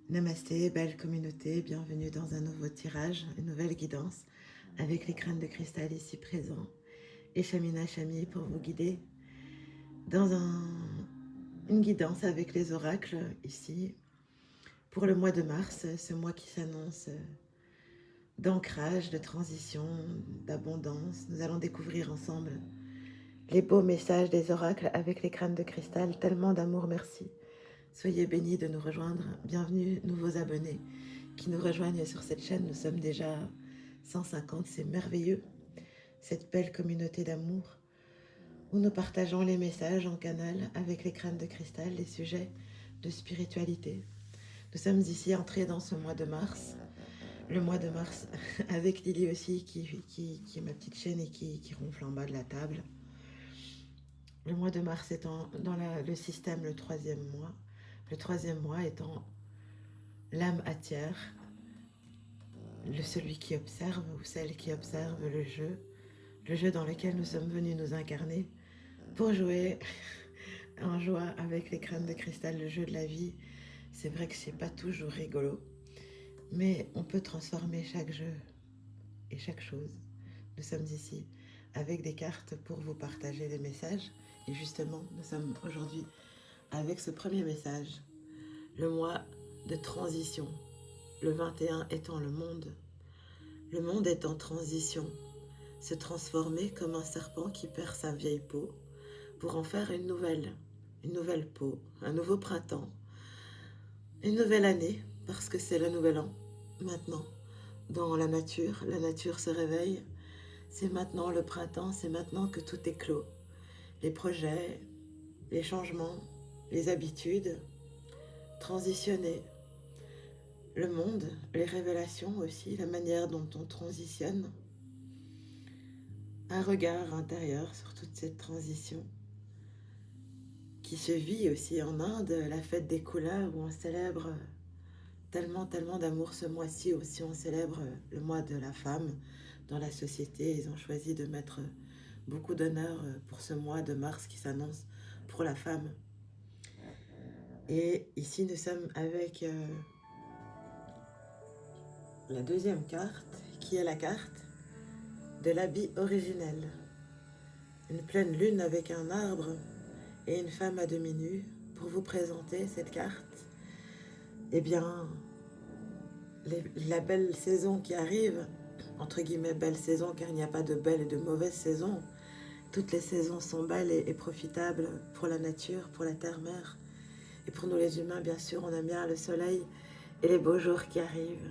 Namasté, belle communauté, bienvenue dans un nouveau tirage, une nouvelle guidance avec les crânes de cristal ici présents et Shamina Shami pour vous guider dans une guidance avec les oracles ici pour le mois de mars, ce mois qui s'annonce d'ancrage, de transition, d'abondance. Nous allons découvrir ensemble les beaux messages des oracles avec les crânes de cristal, tellement d'amour, merci. Soyez bénis de nous rejoindre, bienvenue nouveaux abonnés qui nous rejoignent sur cette chaîne. Nous sommes déjà 150, c'est merveilleux. Cette belle communauté d'amour où nous partageons les messages en canal avec les crânes de cristal, les sujets de spiritualité. Nous sommes ici entrés dans ce mois de mars, le mois de mars avec Lily aussi qui est ma petite chaîne et qui ronfle en bas de la table. Le mois de mars étant dans le système le troisième mois étant l'âme atière, celui qui observe ou celle qui observe le jeu dans lequel nous sommes venus nous incarner pour jouer en joie avec les crânes de cristal, le jeu de la vie. C'est vrai que c'est pas toujours rigolo, mais on peut transformer chaque jeu et chaque chose. Nous sommes ici avec des cartes pour vous partager des messages et justement nous sommes aujourd'hui avec ce premier message, le mois de transition, le 21 étant le monde. Le monde est en transition, se transformer comme un serpent qui perd sa vieille peau pour en faire une nouvelle peau, un nouveau printemps, une nouvelle année, parce que c'est le nouvel an, maintenant, dans la nature se réveille, c'est maintenant le printemps, c'est maintenant que tout est clos, les projets, les changements, les habitudes, transitionner, le monde, les révélations aussi, la manière dont on transitionne, un regard intérieur sur toute cette transition qui se vit aussi en Inde, la fête des couleurs où on célèbre tellement d'amour ce mois-ci aussi, on célèbre le mois de la femme dans la société. Ils ont choisi de mettre beaucoup d'honneur pour ce mois de mars qui s'annonce pour la femme. Et ici nous sommes avec la deuxième carte qui est la carte de l'habit originel. Une pleine lune avec un arbre et une femme à demi nue. Pour vous présenter cette carte, eh bien, la belle saison qui arrive, entre guillemets belle saison car il n'y a pas de belle et de mauvaise saison, toutes les saisons sont belles et profitables pour la nature, pour la terre-mère. Et pour nous les humains, bien sûr, on aime bien le soleil et les beaux jours qui arrivent.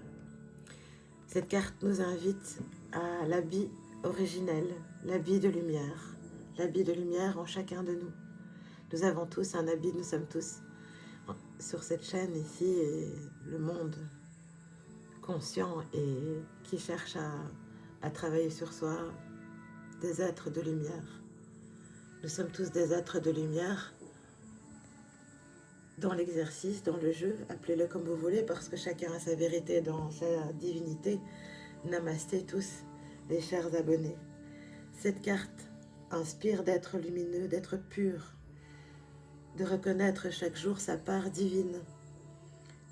Cette carte nous invite à l'habit originel, l'habit de lumière en chacun de nous. Nous avons tous un habit, nous sommes tous sur cette chaîne ici, et le monde conscient et qui cherche à travailler sur soi, des êtres de lumière. Nous sommes tous des êtres de lumière dans l'exercice, dans le jeu, appelez-le comme vous voulez, parce que chacun a sa vérité dans sa divinité. Namasté tous, les chers abonnés. Cette carte inspire d'être lumineux, d'être pur, de reconnaître chaque jour sa part divine,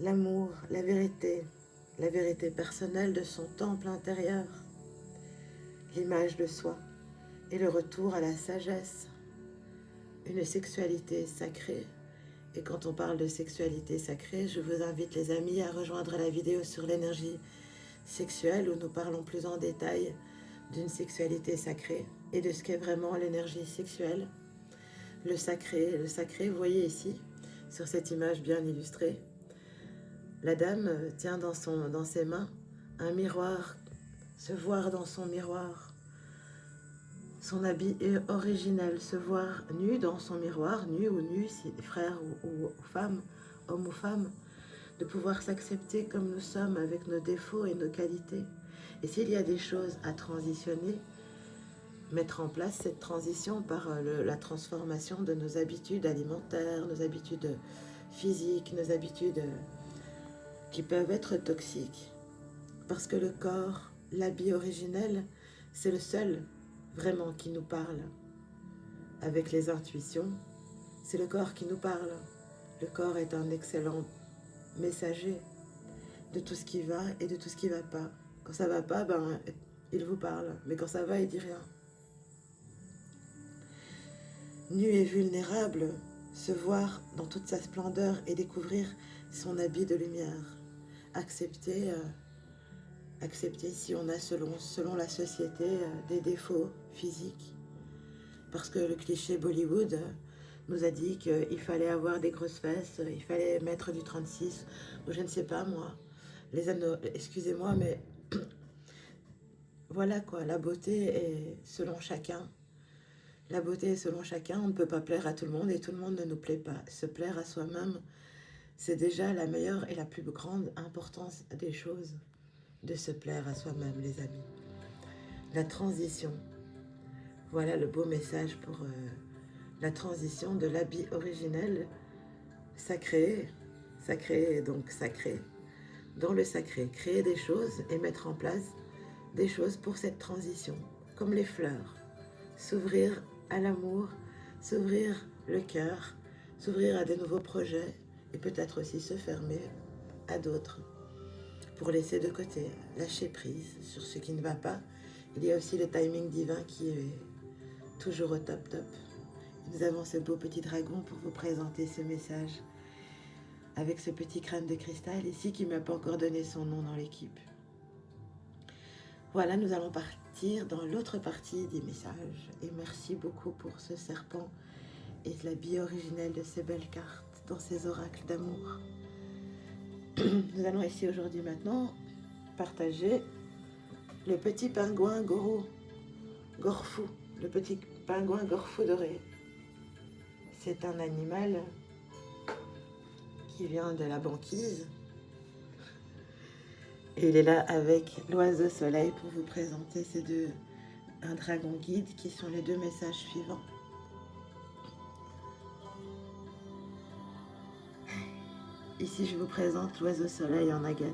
l'amour, la vérité personnelle de son temple intérieur, l'image de soi et le retour à la sagesse, une sexualité sacrée. Et quand on parle de sexualité sacrée, je vous invite les amis à rejoindre la vidéo sur l'énergie sexuelle où nous parlons plus en détail d'une sexualité sacrée et de ce qu'est vraiment l'énergie sexuelle. Le sacré, vous voyez ici, sur cette image bien illustrée, la dame tient dans ses mains un miroir, se voir dans son miroir. Son habit est originel, se voir nu dans son miroir, nu ou nu, si frère ou femme, homme ou femme, de pouvoir s'accepter comme nous sommes avec nos défauts et nos qualités. Et s'il y a des choses à transitionner, mettre en place cette transition par la transformation de nos habitudes alimentaires, nos habitudes physiques, nos habitudes qui peuvent être toxiques. Parce que le corps, l'habit originel, c'est le seul vraiment qui nous parle. Avec les intuitions, c'est le corps qui nous parle. Le corps est un excellent messager, de tout ce qui va et de tout ce qui va pas. Quand ça va pas, ben, il vous parle. Mais quand ça va, il dit rien. Nu et vulnérable, se voir dans toute sa splendeur et découvrir son habit de lumière. Accepter, accepter si on a selon la société des défauts physiques. Parce que le cliché Bollywood nous a dit qu'il fallait avoir des grosses fesses, il fallait mettre du 36, ou je ne sais pas moi. Les anneaux, excusez-moi, mais voilà quoi, la beauté est selon chacun. La beauté est selon chacun, on ne peut pas plaire à tout le monde et tout le monde ne nous plaît pas. Se plaire à soi-même, c'est déjà la meilleure et la plus grande importance des choses, de se plaire à soi-même, les amis. La transition, voilà le beau message pour la transition de l'habit originel sacré, sacré donc sacré, dans le sacré, créer des choses et mettre en place des choses pour cette transition, comme les fleurs, s'ouvrir à l'amour, s'ouvrir le cœur, s'ouvrir à de nouveaux projets et peut-être aussi se fermer à d'autres pour laisser de côté, lâcher prise sur ce qui ne va pas. Il y a aussi le timing divin qui est toujours au top top. Nous avons ce beau petit dragon pour vous présenter ce message avec ce petit crâne de cristal ici qui ne m'a pas encore donné son nom dans l'équipe. Voilà, nous allons partir dans l'autre partie des messages. Et merci beaucoup pour ce serpent et l'habit originel de ces belles cartes dans ces oracles d'amour. Nous allons ici aujourd'hui maintenant partager le petit pingouin Gorfou, le petit pingouin Gorfou doré. C'est un animal qui vient de la banquise. Et il est là avec l'oiseau soleil pour vous présenter un dragon guide qui sont les deux messages suivants. Ici, je vous présente l'oiseau soleil en agate.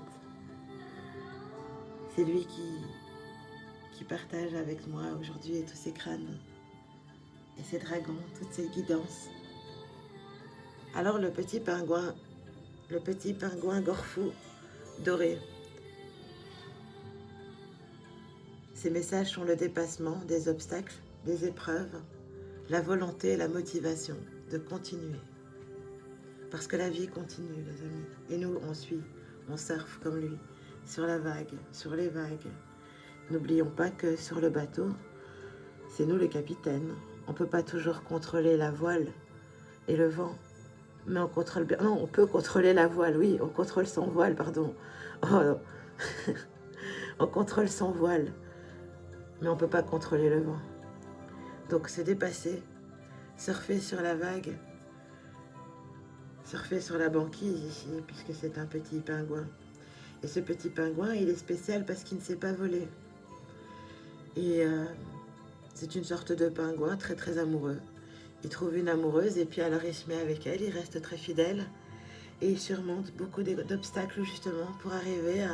C'est lui qui partage avec moi aujourd'hui tous ces crânes et ces dragons, toutes ces guidances. Alors le petit pingouin Gorfou doré. Ces messages sont le dépassement des obstacles, des épreuves, la volonté et la motivation de continuer. Parce que la vie continue, les amis. Et nous, on suit, on surfe comme lui, sur la vague, sur les vagues. N'oublions pas que sur le bateau, c'est nous le capitaine. On ne peut pas toujours contrôler la voile et le vent. Mais on contrôle bien. Non, on peut contrôler la voile, oui, on contrôle son voile, pardon. Oh, on contrôle son voile, mais on ne peut pas contrôler le vent. Donc se dépasser, surfer sur la vague, surfer sur la banquise ici, puisque c'est un petit pingouin. Et ce petit pingouin, il est spécial parce qu'il ne sait pas voler. Et c'est une sorte de pingouin très très amoureux. Il trouve une amoureuse et puis alors il se met avec elle, il reste très fidèle. Et il surmonte beaucoup d'obstacles justement pour arriver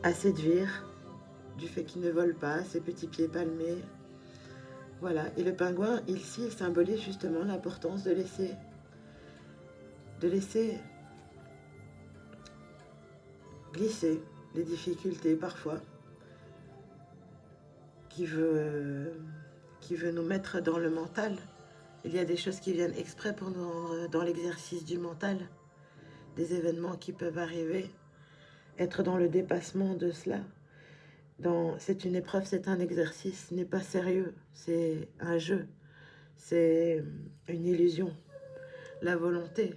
à séduire du fait qu'il ne vole pas, ses petits pieds palmés. Voilà, et le pingouin, ici, il symbolise justement l'importance de laisser glisser les difficultés parfois qui veut nous mettre dans le mental. Il y a des choses qui viennent exprès pour nous rendre dans l'exercice du mental, des événements qui peuvent arriver, être dans le dépassement de cela. C'est une épreuve, c'est un exercice, ce n'est pas sérieux, c'est un jeu, c'est une illusion, la volonté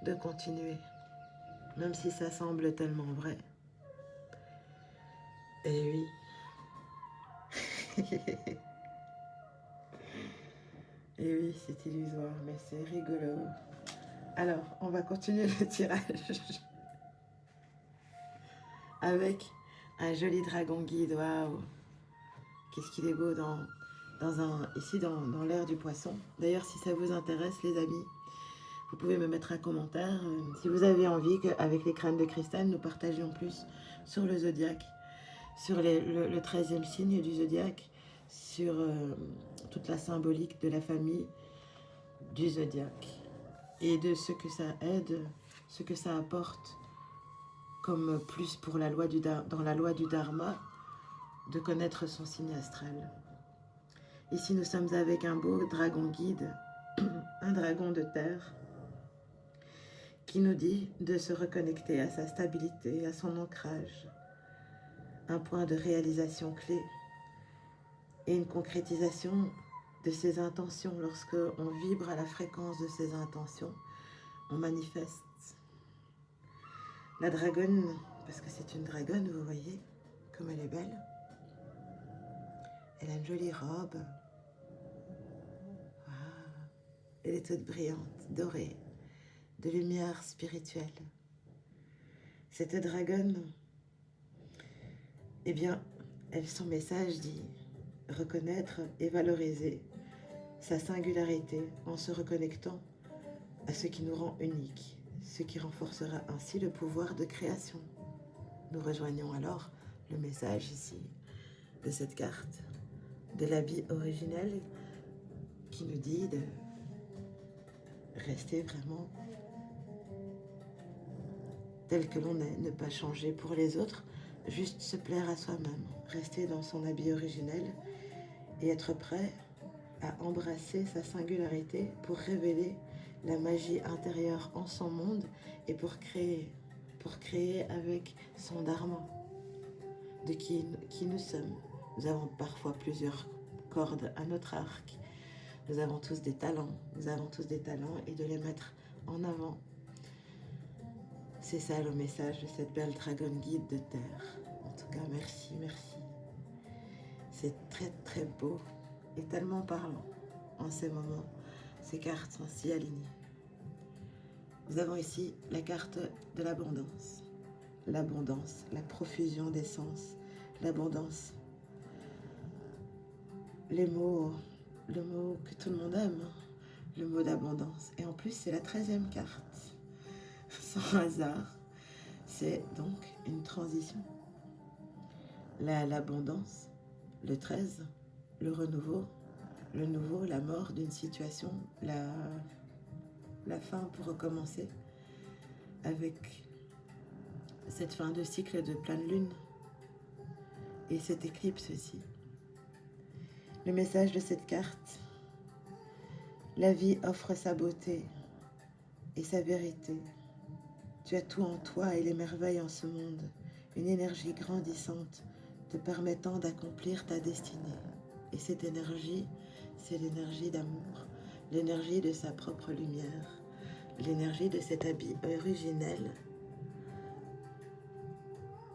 de continuer, même si ça semble tellement vrai. Et oui. Et oui, c'est illusoire, mais c'est rigolo. Alors, on va continuer le tirage avec un joli dragon guide. Waouh! Qu'est-ce qu'il est beau ici dans l'air du poisson. D'ailleurs, si ça vous intéresse, les amis, vous pouvez me mettre un commentaire. Si vous avez envie qu'avec les crânes de cristal, nous partagions plus sur le zodiaque, sur le 13e signe du zodiaque, sur toute la symbolique de la famille du zodiaque et de ce que ça aide, ce que ça apporte comme plus pour la loi dans la loi du Dharma, de connaître son signe astral. Ici, nous sommes avec un beau dragon guide, un dragon de terre, qui nous dit de se reconnecter à sa stabilité, à son ancrage, un point de réalisation clé et une concrétisation de ses intentions. Lorsque on vibre à la fréquence de ses intentions, on manifeste. La dragonne, parce que c'est une dragonne, vous voyez, comme elle est belle. Elle a une jolie robe. Ah, elle est toute brillante, dorée, de lumière spirituelle. Cette dragonne, eh bien, son message dit reconnaître et valoriser sa singularité en se reconnectant à ce qui nous rend uniques, ce qui renforcera ainsi le pouvoir de création. Nous rejoignons alors le message ici de cette carte, de l'habit originel qui nous dit de rester vraiment tel que l'on est, ne pas changer pour les autres, juste se plaire à soi-même, rester dans son habit originel et être prêt à embrasser sa singularité pour révéler la magie intérieure en son monde et pour créer avec son dharma, de qui nous sommes. Nous avons parfois plusieurs cordes à notre arc. Nous avons tous des talents. Et de les mettre en avant. C'est ça le message de cette belle dragon guide de terre. En tout cas, merci. C'est très très beau et tellement parlant en ces moments. Ces cartes sont si alignées. Nous avons ici la carte de l'abondance. L'abondance, la profusion d'essence, l'abondance. Le mot que tout le monde aime, le mot d'abondance. Et en plus, c'est la 13e carte. Sans hasard, c'est donc une transition. L'abondance, le 13, le renouveau, le nouveau, la mort d'une situation, la fin pour recommencer avec cette fin de cycle de pleine lune et cette éclipse aussi. Le message de cette carte, la vie offre sa beauté et sa vérité. Tu as tout en toi et les merveilles en ce monde, une énergie grandissante te permettant d'accomplir ta destinée. Et cette énergie, c'est l'énergie d'amour, l'énergie de sa propre lumière, l'énergie de cet habit originel.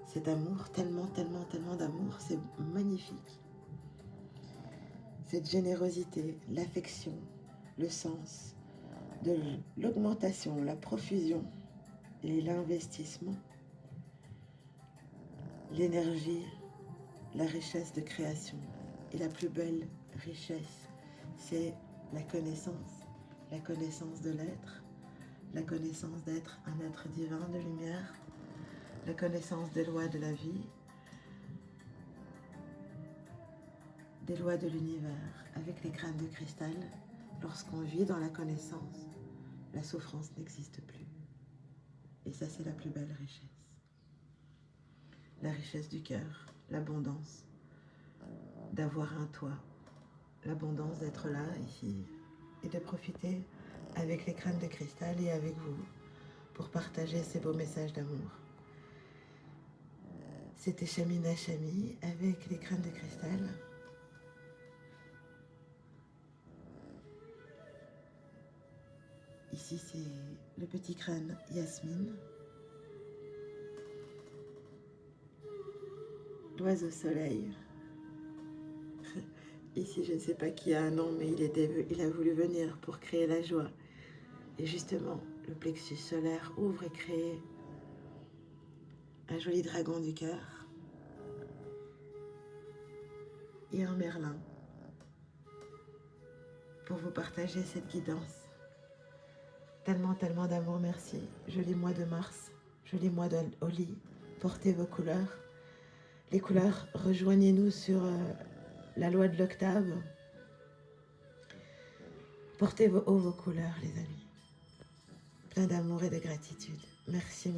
Cet amour, tellement d'amour, c'est magnifique. Cette générosité, l'affection, le sens de l'augmentation, la profusion et l'investissement, l'énergie, la richesse de création. Et la plus belle richesse, c'est la connaissance de l'être, la connaissance d'être un être divin de lumière, la connaissance des lois de la vie, des lois de l'univers. Avec les crânes de cristal, lorsqu'on vit dans la connaissance, la souffrance n'existe plus. Et ça, c'est la plus belle richesse. La richesse du cœur, l'abondance d'avoir un toit, l'abondance d'être là, ici, et de profiter avec les crânes de cristal et avec vous pour partager ces beaux messages d'amour. C'était Shamina Shami avec les crânes de cristal. Ici, c'est le petit crâne Yasmine. L'oiseau soleil. Ici, je ne sais pas qui a un nom, mais il a voulu venir pour créer la joie. Et justement, le plexus solaire ouvre et crée un joli dragon du cœur et un merlin pour vous partager cette guidance. Tellement d'amour, merci. Joli mois de mars, joli mois d'Holi. Portez vos couleurs. Les couleurs, rejoignez-nous sur la loi de l'octave. Portez haut vos couleurs, les amis. Plein d'amour et de gratitude. Merci.